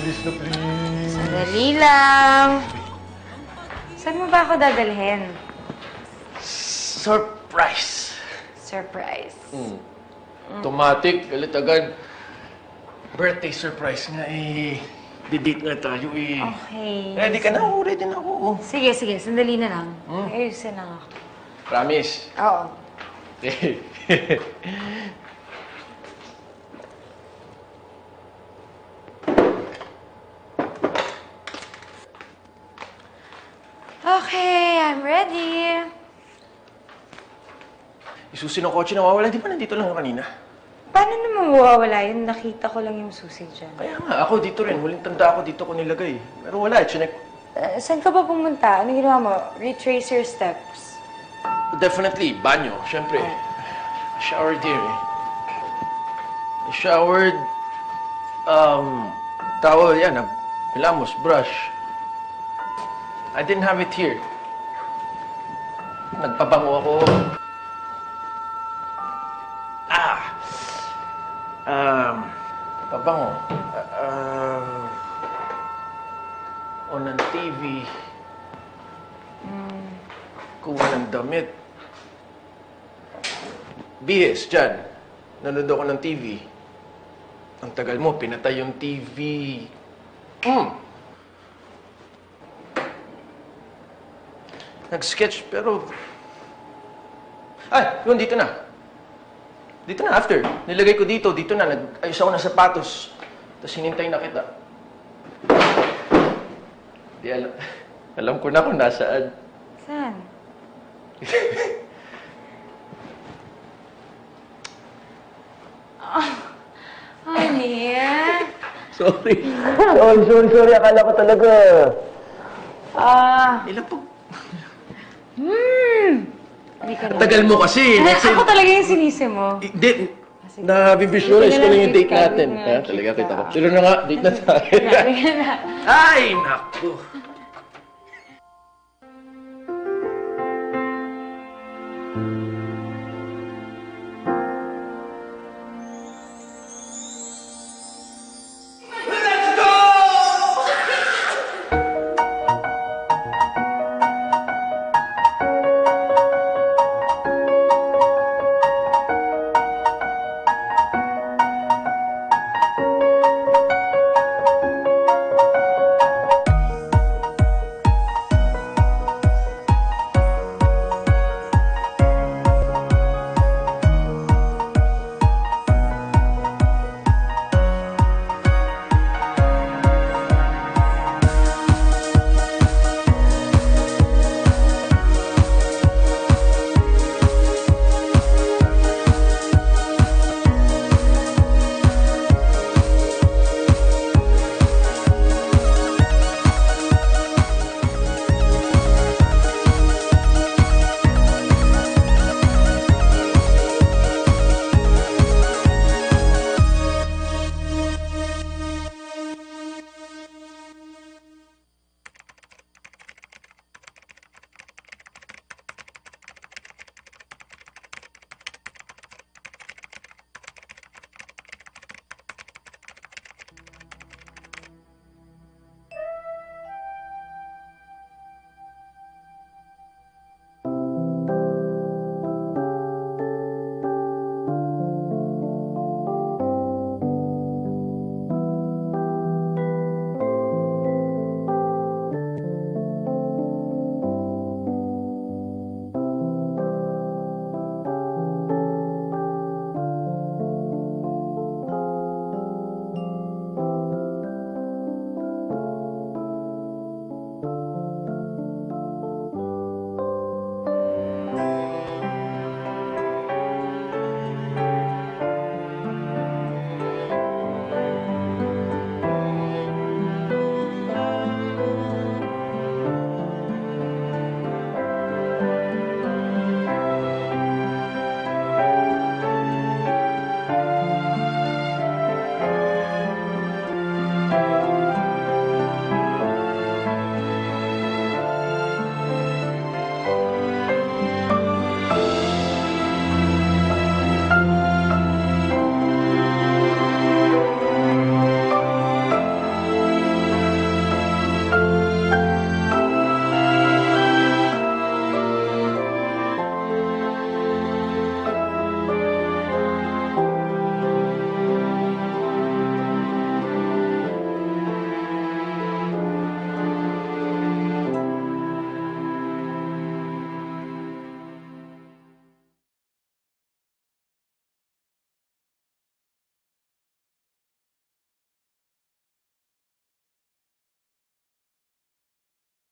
Please na please. Sandali lang. Saan mo ba ako dadalhin? Surprise. Surprise. Automatic, galit agad. Birthday surprise nga eh. Didate nga tayo eh. Okay. Ready ka na? Oo, ready na ako. Sige, sige. Sandali na lang. Ayusin lang ako. Promise. Oo. Okay. Okay, I'm ready. Isusi ng kotse nawawala. Di ba nandito lang ako kanina? Paano naman mawawala yun? Nakita ko lang yung susi dyan. Kaya nga, ako dito rin. Huling tanda ako dito ko nilagay. Pero wala, chinek. Saan ka ba pumunta? Ano ginawa mo? Retrace your steps. Definitely, banyo. Siyempre. I showered here eh. I showered, towel yan, pilamos, brush. I didn't have it here. Nagpabango ako. Pabango. O ng TV. Kuha ng damit. Bihis, dyan. Nanood ako ng TV. Ang tagal mo, pinatay yung TV. Nag-sketch, pero... Ay, yun, dito na. Dito na, after. Nilagay ko dito, dito na. Nag-ayos ako ng sapatos. Tapos hinintay na kita. Di alam. Alam ko na kung nasaan. Saan? Honey. Sorry. Sorry. Akala ko talaga. Ilan po? Hindi ka na. Tagal mo kasi. Ako talaga yung sinisi mo. Hindi. Nabivisualize ko lang yung date natin. Talaga kita ko. Sino na nga, date na tayo. Ay, naku.